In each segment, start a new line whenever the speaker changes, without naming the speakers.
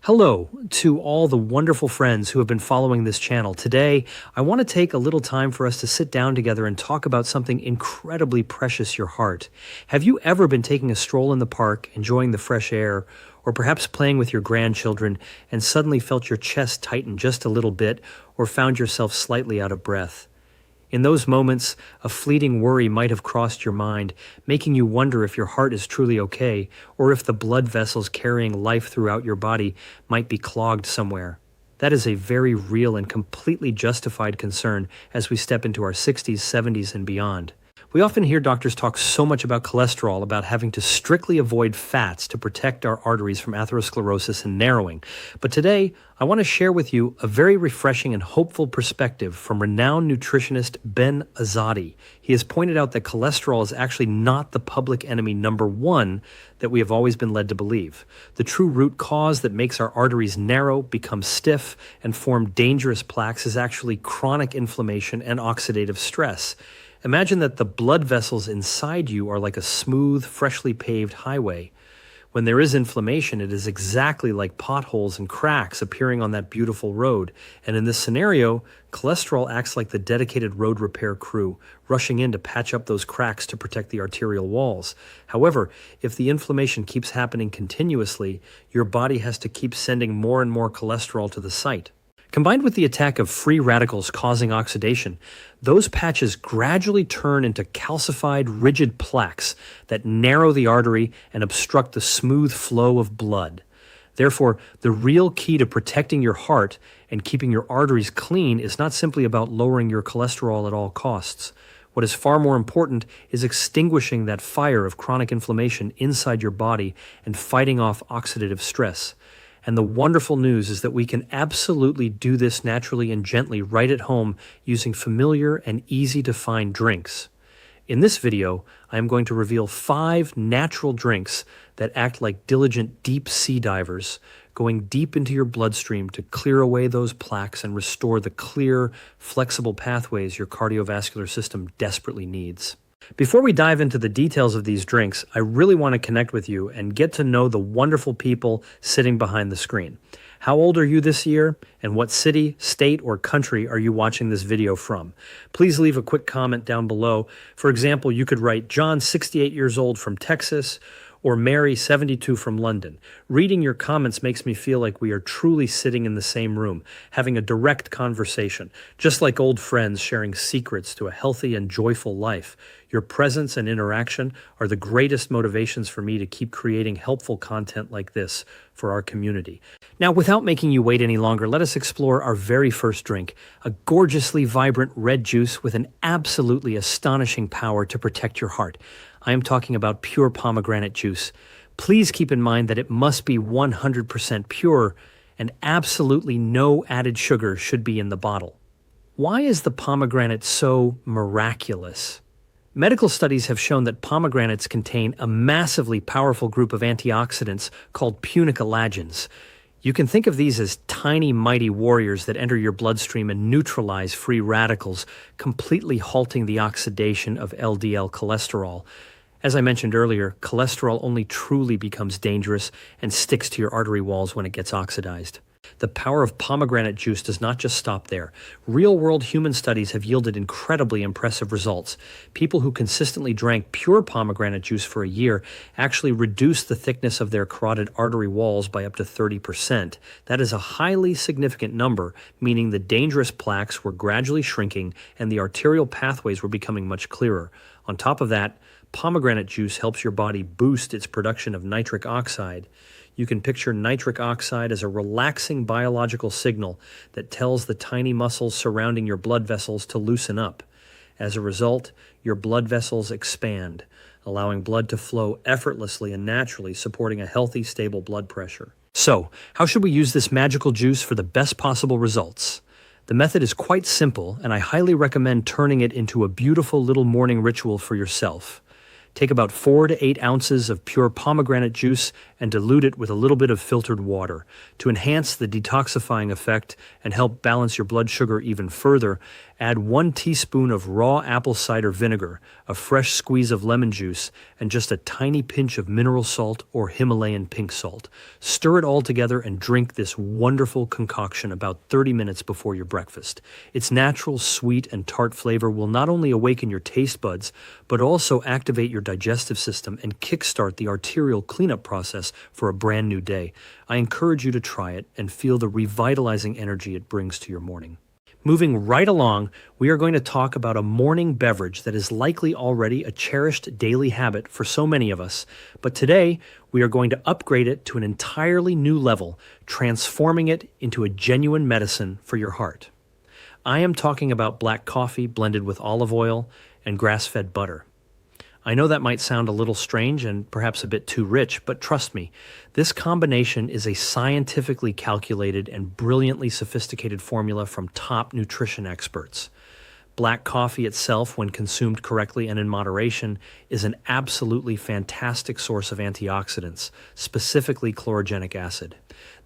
Hello to all the wonderful friends who have been following this channel. Today, I want to take a little time for us to sit down together and talk about something incredibly precious, your heart. Have you ever been taking a stroll in the park, enjoying the fresh air, or perhaps playing with your grandchildren and suddenly felt your chest tighten just a little bit or found yourself slightly out of breath? In those moments, a fleeting worry might have crossed your mind, making you wonder if your heart is truly okay, or if the blood vessels carrying life throughout your body might be clogged somewhere. That is a very real and completely justified concern as we step into our 60s, 70s, and beyond. We often hear doctors talk so much about cholesterol, about having to strictly avoid fats to protect our arteries from atherosclerosis and narrowing. But today, I want to share with you a very refreshing and hopeful perspective from renowned nutritionist Ben Azadi. He has pointed out that cholesterol is actually not the public enemy number one that we have always been led to believe. The true root cause that makes our arteries narrow, become stiff, and form dangerous plaques is actually chronic inflammation and oxidative stress. Imagine that the blood vessels inside you are like a smooth, freshly paved highway. When there is inflammation, it is exactly like potholes and cracks appearing on that beautiful road. And in this scenario, cholesterol acts like the dedicated road repair crew, rushing in to patch up those cracks to protect the arterial walls. However, if the inflammation keeps happening continuously, your body has to keep sending more and more cholesterol to the site. Combined with the attack of free radicals causing oxidation, those patches gradually turn into calcified, rigid plaques that narrow the artery and obstruct the smooth flow of blood. Therefore, the real key to protecting your heart and keeping your arteries clean is not simply about lowering your cholesterol at all costs. What is far more important is extinguishing that fire of chronic inflammation inside your body and fighting off oxidative stress. And the wonderful news is that we can absolutely do this naturally and gently right at home using familiar and easy to find drinks. In this video, I am going to reveal 5 natural drinks that act like diligent deep sea divers, going deep into your bloodstream to clear away those plaques and restore the clear, flexible pathways your cardiovascular system desperately needs. Before we dive into the details of these drinks, I really want to connect with you and get to know the wonderful people sitting behind the screen. How old are you this year, and what city, state, or country are you watching this video from? Please leave a quick comment down below. For example, you could write John, 68 years old, from Texas, or Mary, 72, from London. Reading your comments makes me feel like we are truly sitting in the same room, having a direct conversation, just like old friends sharing secrets to a healthy and joyful life. Your presence and interaction are the greatest motivations for me to keep creating helpful content like this for our community. Now, without making you wait any longer, let us explore our very first drink, a gorgeously vibrant red juice with an absolutely astonishing power to protect your heart. I am talking about pure pomegranate juice. Please keep in mind that it must be 100% pure and absolutely no added sugar should be in the bottle. Why is the pomegranate so miraculous? Medical studies have shown that pomegranates contain a massively powerful group of antioxidants called punicalagins. You can think of these as tiny, mighty warriors that enter your bloodstream and neutralize free radicals, completely halting the oxidation of LDL cholesterol. As I mentioned earlier, cholesterol only truly becomes dangerous and sticks to your artery walls when it gets oxidized. The power of pomegranate juice does not just stop there. Real-world human studies have yielded incredibly impressive results. People who consistently drank pure pomegranate juice for a year actually reduced the thickness of their carotid artery walls by up to 30%. That is a highly significant number, meaning the dangerous plaques were gradually shrinking and the arterial pathways were becoming much clearer. On top of that, pomegranate juice helps your body boost its production of nitric oxide. You can picture nitric oxide as a relaxing biological signal that tells the tiny muscles surrounding your blood vessels to loosen up. As a result, your blood vessels expand, allowing blood to flow effortlessly and naturally, supporting a healthy, stable blood pressure. So, how should we use this magical juice for the best possible results? The method is quite simple, and I highly recommend turning it into a beautiful little morning ritual for yourself. Take about 4 to 8 ounces of pure pomegranate juice and dilute it with a little bit of filtered water. To enhance the detoxifying effect and help balance your blood sugar even further, add 1 teaspoon of raw apple cider vinegar, a fresh squeeze of lemon juice, and just a tiny pinch of mineral salt or Himalayan pink salt. Stir it all together and drink this wonderful concoction about 30 minutes before your breakfast. Its natural, sweet, and tart flavor will not only awaken your taste buds, but also activate your digestive system and kickstart the arterial cleanup process for a brand new day. I encourage you to try it and feel the revitalizing energy it brings to your morning. Moving right along, we are going to talk about a morning beverage that is likely already a cherished daily habit for so many of us, but today we are going to upgrade it to an entirely new level, transforming it into a genuine medicine for your heart. I am talking about black coffee blended with olive oil and grass-fed butter. I know that might sound a little strange and perhaps a bit too rich, but trust me, this combination is a scientifically calculated and brilliantly sophisticated formula from top nutrition experts. Black coffee itself, when consumed correctly and in moderation, is an absolutely fantastic source of antioxidants, specifically chlorogenic acid.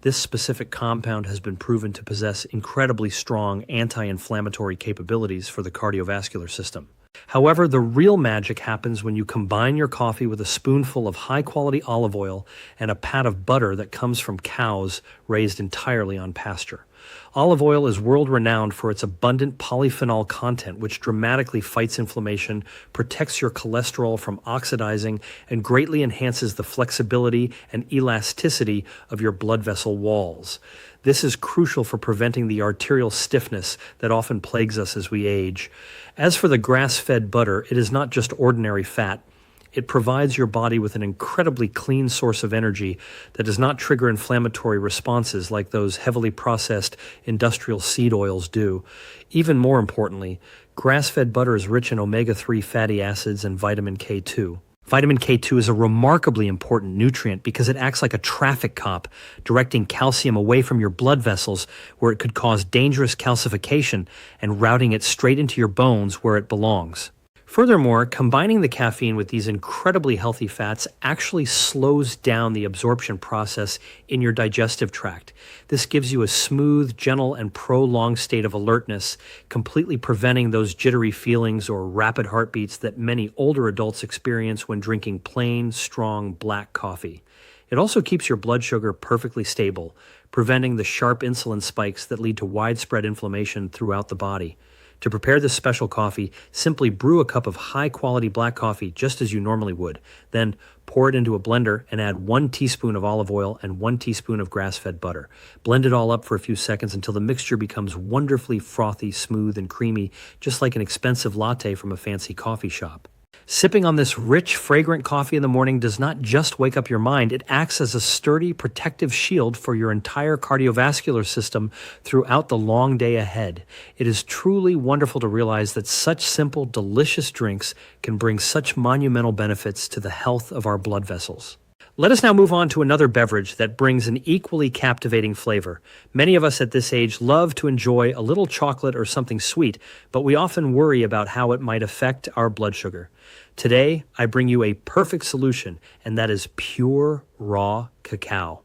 This specific compound has been proven to possess incredibly strong anti-inflammatory capabilities for the cardiovascular system. However, the real magic happens when you combine your coffee with a spoonful of high-quality olive oil and a pat of butter that comes from cows raised entirely on pasture. Olive oil is world-renowned for its abundant polyphenol content, which dramatically fights inflammation, protects your cholesterol from oxidizing, and greatly enhances the flexibility and elasticity of your blood vessel walls. This is crucial for preventing the arterial stiffness that often plagues us as we age. As for the grass-fed butter, it is not just ordinary fat. It provides your body with an incredibly clean source of energy that does not trigger inflammatory responses like those heavily processed industrial seed oils do. Even more importantly, grass-fed butter is rich in omega-3 fatty acids and vitamin K2. Vitamin K2 is a remarkably important nutrient because it acts like a traffic cop, directing calcium away from your blood vessels where it could cause dangerous calcification and routing it straight into your bones where it belongs. Furthermore, combining the caffeine with these incredibly healthy fats actually slows down the absorption process in your digestive tract. This gives you a smooth, gentle, and prolonged state of alertness, completely preventing those jittery feelings or rapid heartbeats that many older adults experience when drinking plain, strong black coffee. It also keeps your blood sugar perfectly stable, preventing the sharp insulin spikes that lead to widespread inflammation throughout the body. To prepare this special coffee, simply brew a cup of high-quality black coffee just as you normally would. Then pour it into a blender and add 1 teaspoon of olive oil and 1 teaspoon of grass-fed butter. Blend it all up for a few seconds until the mixture becomes wonderfully frothy, smooth, and creamy, just like an expensive latte from a fancy coffee shop. Sipping on this rich, fragrant coffee in the morning does not just wake up your mind, it acts as a sturdy, protective shield for your entire cardiovascular system throughout the long day ahead. It is truly wonderful to realize that such simple, delicious drinks can bring such monumental benefits to the health of our blood vessels. Let us now move on to another beverage that brings an equally captivating flavor. Many of us at this age love to enjoy a little chocolate or something sweet, but we often worry about how it might affect our blood sugar. Today, I bring you a perfect solution, and that is pure, raw cacao.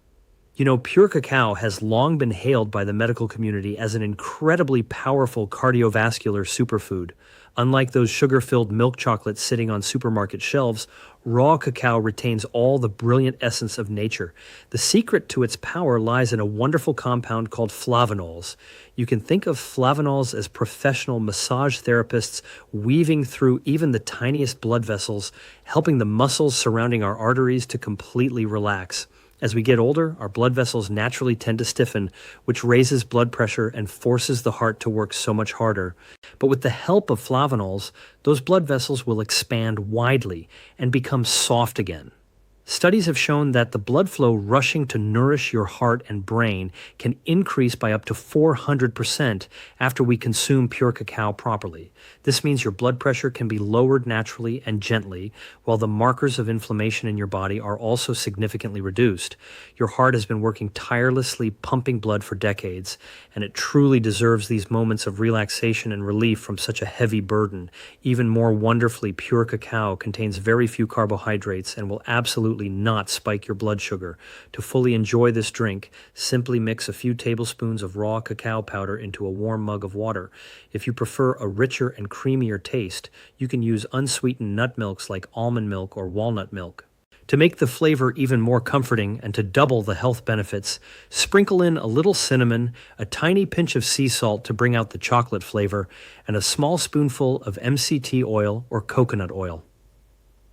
You know, pure cacao has long been hailed by the medical community as an incredibly powerful cardiovascular superfood. Unlike those sugar-filled milk chocolates sitting on supermarket shelves, raw cacao retains all the brilliant essence of nature. The secret to its power lies in a wonderful compound called flavonols. You can think of flavonols as professional massage therapists weaving through even the tiniest blood vessels, helping the muscles surrounding our arteries to completely relax. As we get older, our blood vessels naturally tend to stiffen, which raises blood pressure and forces the heart to work so much harder. But with the help of flavonols, those blood vessels will expand widely and become soft again. Studies have shown that the blood flow rushing to nourish your heart and brain can increase by up to 400% after we consume pure cacao properly. This means your blood pressure can be lowered naturally and gently, while the markers of inflammation in your body are also significantly reduced. Your heart has been working tirelessly pumping blood for decades, and it truly deserves these moments of relaxation and relief from such a heavy burden. Even more wonderfully, pure cacao contains very few carbohydrates and will absolutely not spike your blood sugar. To fully enjoy this drink, simply mix a few tablespoons of raw cacao powder into a warm mug of water. If you prefer a richer and creamier taste, you can use unsweetened nut milks like almond milk or walnut milk. To make the flavor even more comforting and to double the health benefits, sprinkle in a little cinnamon, a tiny pinch of sea salt to bring out the chocolate flavor, and a small spoonful of MCT oil or coconut oil.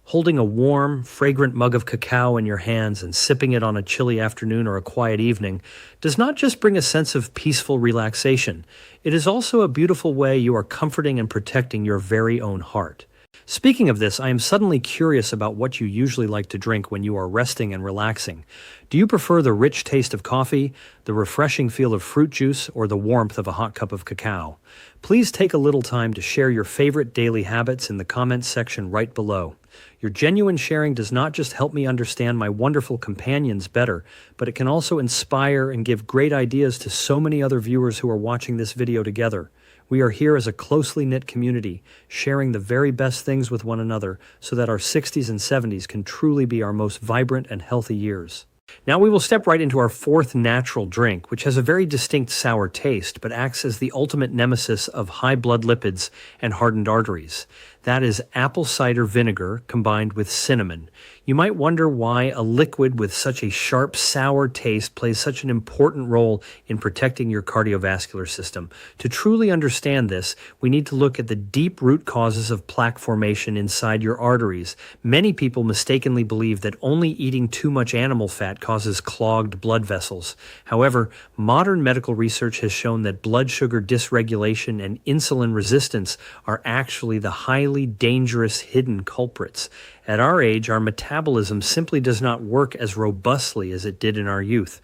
Holding a warm, fragrant mug of cacao in your hands and sipping it on a chilly afternoon or a quiet evening does not just bring a sense of peaceful relaxation, it is also a beautiful way you are comforting and protecting your very own heart. Speaking of this, I am suddenly curious about what you usually like to drink when you are resting and relaxing. Do you prefer the rich taste of coffee, the refreshing feel of fruit juice, or the warmth of a hot cup of cacao? Please take a little time to share your favorite daily habits in the comments section right below. Your genuine sharing does not just help me understand my wonderful companions better, but it can also inspire and give great ideas to so many other viewers who are watching this video together. We are here as a closely knit community, sharing the very best things with one another so that our 60s and 70s can truly be our most vibrant and healthy years. Now we will step right into our fourth natural drink, which has a very distinct sour taste, but acts as the ultimate nemesis of high blood lipids and hardened arteries. That is apple cider vinegar combined with cinnamon. You might wonder why a liquid with such a sharp, sour taste plays such an important role in protecting your cardiovascular system. To truly understand this, we need to look at the deep root causes of plaque formation inside your arteries. Many people mistakenly believe that only eating too much animal fat causes clogged blood vessels. However, modern medical research has shown that blood sugar dysregulation and insulin resistance are actually the highly dangerous hidden culprits. At our age, our metabolism simply does not work as robustly as it did in our youth.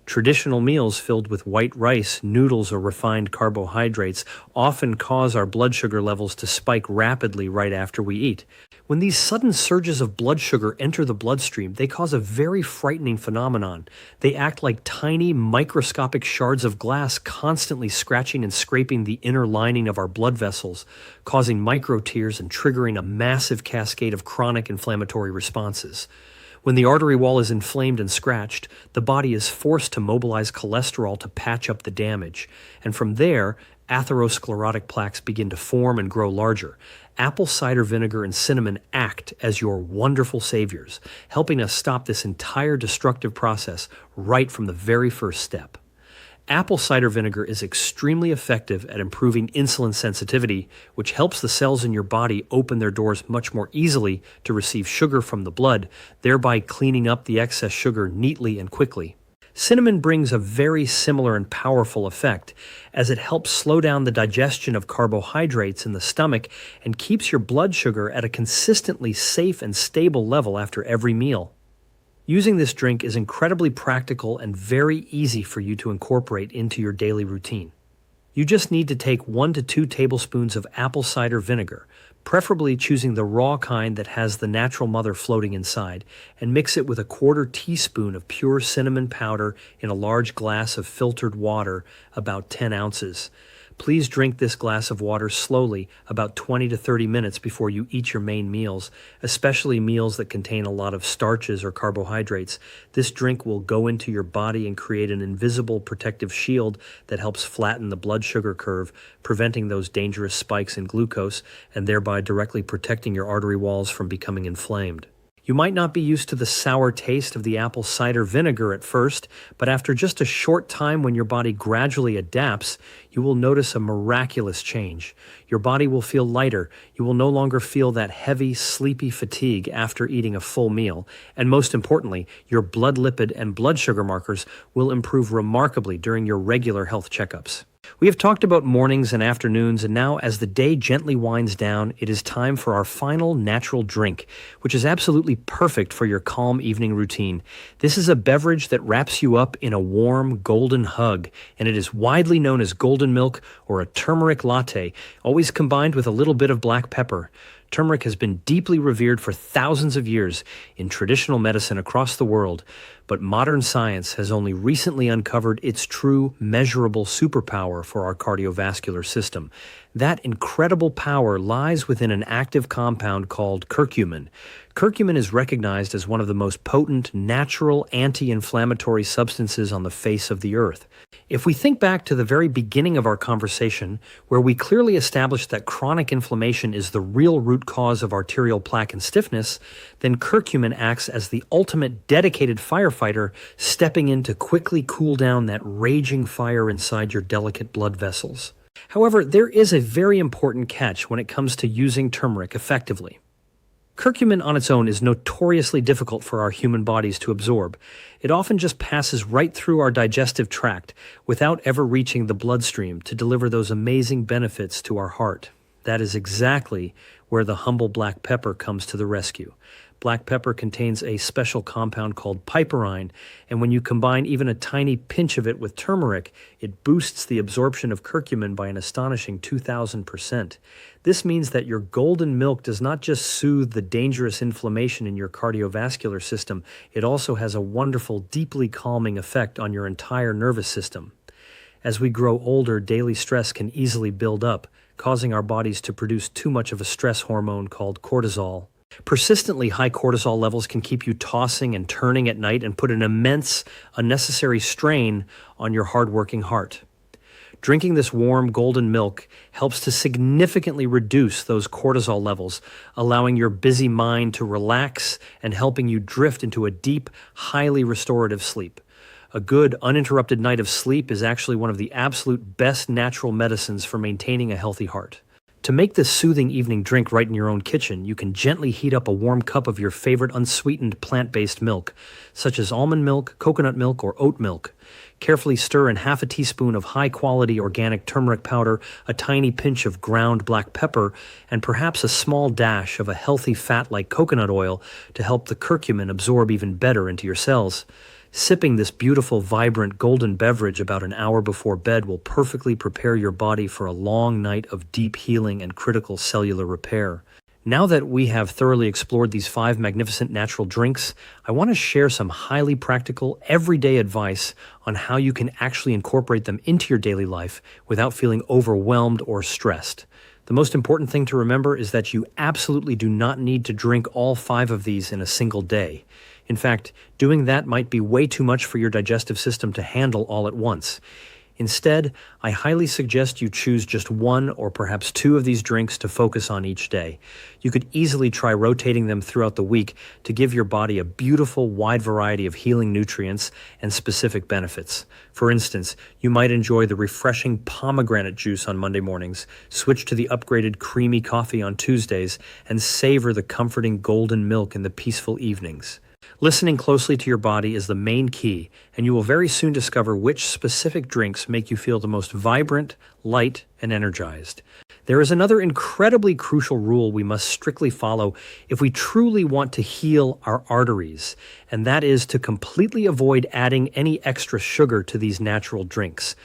Traditional meals filled with white rice, noodles, or refined carbohydrates often cause our blood sugar levels to spike rapidly right after we eat. When these sudden surges of blood sugar enter the bloodstream, they cause a very frightening phenomenon. They act like tiny, microscopic shards of glass constantly scratching and scraping the inner lining of our blood vessels, causing micro tears and triggering a massive cascade of chronic inflammatory responses. When the artery wall is inflamed and scratched, the body is forced to mobilize cholesterol to patch up the damage. And from there, atherosclerotic plaques begin to form and grow larger. Apple cider vinegar and cinnamon act as your wonderful saviors, helping us stop this entire destructive process right from the very first step. Apple cider vinegar is extremely effective at improving insulin sensitivity, which helps the cells in your body open their doors much more easily to receive sugar from the blood, thereby cleaning up the excess sugar neatly and quickly. Cinnamon brings a very similar and powerful effect, as it helps slow down the digestion of carbohydrates in the stomach and keeps your blood sugar at a consistently safe and stable level after every meal. Using this drink is incredibly practical and very easy for you to incorporate into your daily routine. You just need to take 1 to 2 tablespoons of apple cider vinegar, preferably choosing the raw kind that has the natural mother floating inside, and mix it with a 1/4 teaspoon of pure cinnamon powder in a large glass of filtered water, about 10 ounces. Please drink this glass of water slowly, about 20 to 30 minutes before you eat your main meals, especially meals that contain a lot of starches or carbohydrates. This drink will go into your body and create an invisible protective shield that helps flatten the blood sugar curve, preventing those dangerous spikes in glucose and thereby directly protecting your artery walls from becoming inflamed. You might not be used to the sour taste of the apple cider vinegar at first, but after just a short time when your body gradually adapts, you will notice a miraculous change. Your body will feel lighter, you will no longer feel that heavy, sleepy fatigue after eating a full meal, and most importantly, your blood lipid and blood sugar markers will improve remarkably during your regular health checkups. We have talked about mornings and afternoons, and now as the day gently winds down, it is time for our final natural drink, which is absolutely perfect for your calm evening routine. This is a beverage that wraps you up in a warm, golden hug, and it is widely known as golden milk or a turmeric latte, always combined with a little bit of black pepper. Turmeric has been deeply revered for thousands of years in traditional medicine across the world, but modern science has only recently uncovered its true, measurable superpower for our cardiovascular system. That incredible power lies within an active compound called curcumin. Curcumin is recognized as one of the most potent, natural anti-inflammatory substances on the face of the earth. If we think back to the very beginning of our conversation, where we clearly established that chronic inflammation is the real root cause of arterial plaque and stiffness, then curcumin acts as the ultimate dedicated firefighter, stepping in to quickly cool down that raging fire inside your delicate blood vessels. However, there is a very important catch when it comes to using turmeric effectively. Curcumin on its own is notoriously difficult for our human bodies to absorb. It often just passes right through our digestive tract without ever reaching the bloodstream to deliver those amazing benefits to our heart. That is exactly where the humble black pepper comes to the rescue. Black pepper contains a special compound called piperine, and when you combine even a tiny pinch of it with turmeric, it boosts the absorption of curcumin by an astonishing 2,000%. This means that your golden milk does not just soothe the dangerous inflammation in your cardiovascular system, it also has a wonderful, deeply calming effect on your entire nervous system. As we grow older, daily stress can easily build up, causing our bodies to produce too much of a stress hormone called cortisol. Persistently high cortisol levels can keep you tossing and turning at night and put an immense, unnecessary strain on your hardworking heart. Drinking this warm golden milk helps to significantly reduce those cortisol levels, allowing your busy mind to relax and helping you drift into a deep, highly restorative sleep. A good, uninterrupted night of sleep is actually one of the absolute best natural medicines for maintaining a healthy heart. To make this soothing evening drink right in your own kitchen, you can gently heat up a warm cup of your favorite unsweetened plant-based milk, such as almond milk, coconut milk, or oat milk. Carefully stir in half a teaspoon of high-quality organic turmeric powder, a tiny pinch of ground black pepper, and perhaps a small dash of a healthy fat like coconut oil to help the curcumin absorb even better into your cells. Sipping this beautiful, vibrant, golden beverage about an hour before bed will perfectly prepare your body for a long night of deep healing and critical cellular repair. Now that we have thoroughly explored these 5 magnificent natural drinks, I want to share some highly practical, everyday advice on how you can actually incorporate them into your daily life without feeling overwhelmed or stressed. The most important thing to remember is that you absolutely do not need to drink all 5 of these in a single day. In fact, doing that might be way too much for your digestive system to handle all at once. Instead, I highly suggest you choose just 1 or perhaps 2 of these drinks to focus on each day. You could easily try rotating them throughout the week to give your body a beautiful, wide variety of healing nutrients and specific benefits. For instance, you might enjoy the refreshing pomegranate juice on Monday mornings, switch to the upgraded creamy coffee on Tuesdays, and savor the comforting golden milk in the peaceful evenings. Listening closely to your body is the main key, and you will very soon discover which specific drinks make you feel the most vibrant, light, and energized. There is another incredibly crucial rule we must strictly follow if we truly want to heal our arteries, and that is to completely avoid adding any extra sugar to these natural drinks.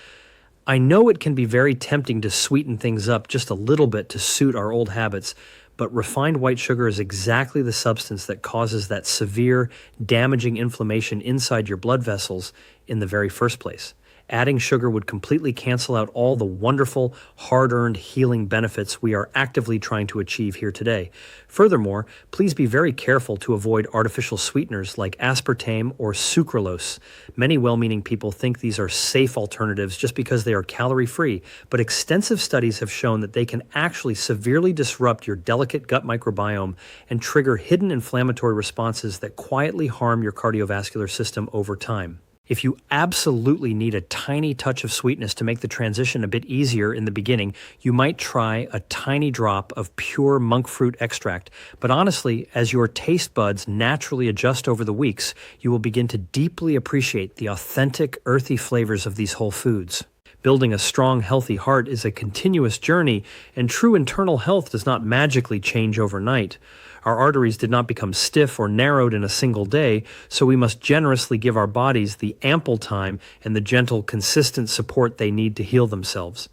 I know it can be very tempting to sweeten things up just a little bit to suit our old habits, but refined white sugar is exactly the substance that causes that severe, damaging inflammation inside your blood vessels in the very first place. Adding sugar would completely cancel out all the wonderful, hard-earned healing benefits we are actively trying to achieve here today. Furthermore, please be very careful to avoid artificial sweeteners like aspartame or sucralose. Many well-meaning people think these are safe alternatives just because they are calorie-free, but extensive studies have shown that they can actually severely disrupt your delicate gut microbiome and trigger hidden inflammatory responses that quietly harm your cardiovascular system over time. If you absolutely need a tiny touch of sweetness to make the transition a bit easier in the beginning, you might try a tiny drop of pure monk fruit extract. But honestly, as your taste buds naturally adjust over the weeks, you will begin to deeply appreciate the authentic, earthy flavors of these whole foods. Building a strong, healthy heart is a continuous journey, and true internal health does not magically change overnight. Our arteries did not become stiff or narrowed in a single day, so we must generously give our bodies the ample time and the gentle, consistent support they need to heal themselves.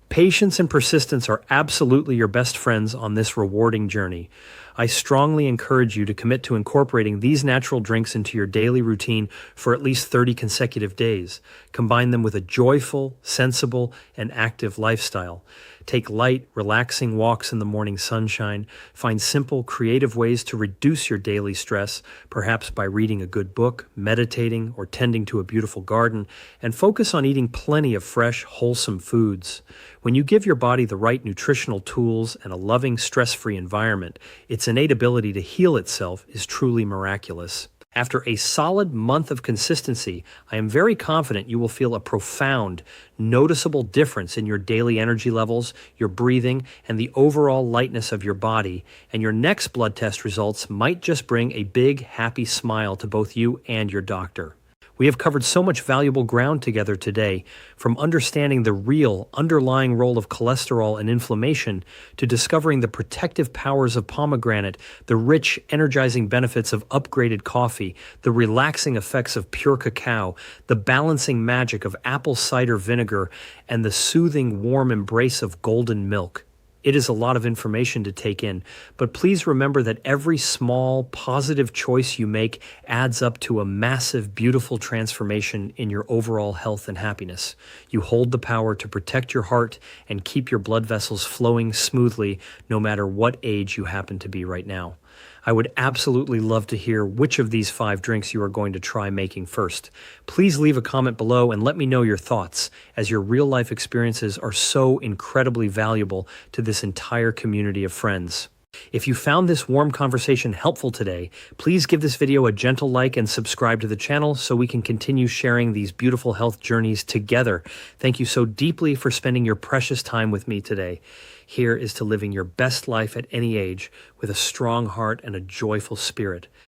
Patience and persistence are absolutely your best friends on this rewarding journey. I strongly encourage you to commit to incorporating these natural drinks into your daily routine for at least 30 consecutive days. Combine them with a joyful, sensible, and active lifestyle. Take light, relaxing walks in the morning sunshine. Find simple, creative ways to reduce your daily stress, perhaps by reading a good book, meditating, or tending to a beautiful garden, and focus on eating plenty of fresh, wholesome foods. When you give your body the right nutritional tools and a loving, stress-free environment, its innate ability to heal itself is truly miraculous. After a solid month of consistency, I am very confident you will feel a profound, noticeable difference in your daily energy levels, your breathing, and the overall lightness of your body, and your next blood test results might just bring a big, happy smile to both you and your doctor. We have covered so much valuable ground together today, from understanding the real underlying role of cholesterol and inflammation to discovering the protective powers of pomegranate, the rich, energizing benefits of upgraded coffee, the relaxing effects of pure cacao, the balancing magic of apple cider vinegar, and the soothing, warm embrace of golden milk. It is a lot of information to take in, but please remember that every small, positive choice you make adds up to a massive, beautiful transformation in your overall health and happiness. You hold the power to protect your heart and keep your blood vessels flowing smoothly, no matter what age you happen to be right now. I would absolutely love to hear which of these 5 drinks you are going to try making first. Please leave a comment below and let me know your thoughts, as your real-life experiences are so incredibly valuable to this entire community of friends. If you found this warm conversation helpful today, please give this video a gentle like and subscribe to the channel so we can continue sharing these beautiful health journeys together. Thank you so deeply for spending your precious time with me today. Here is to living your best life at any age with a strong heart and a joyful spirit.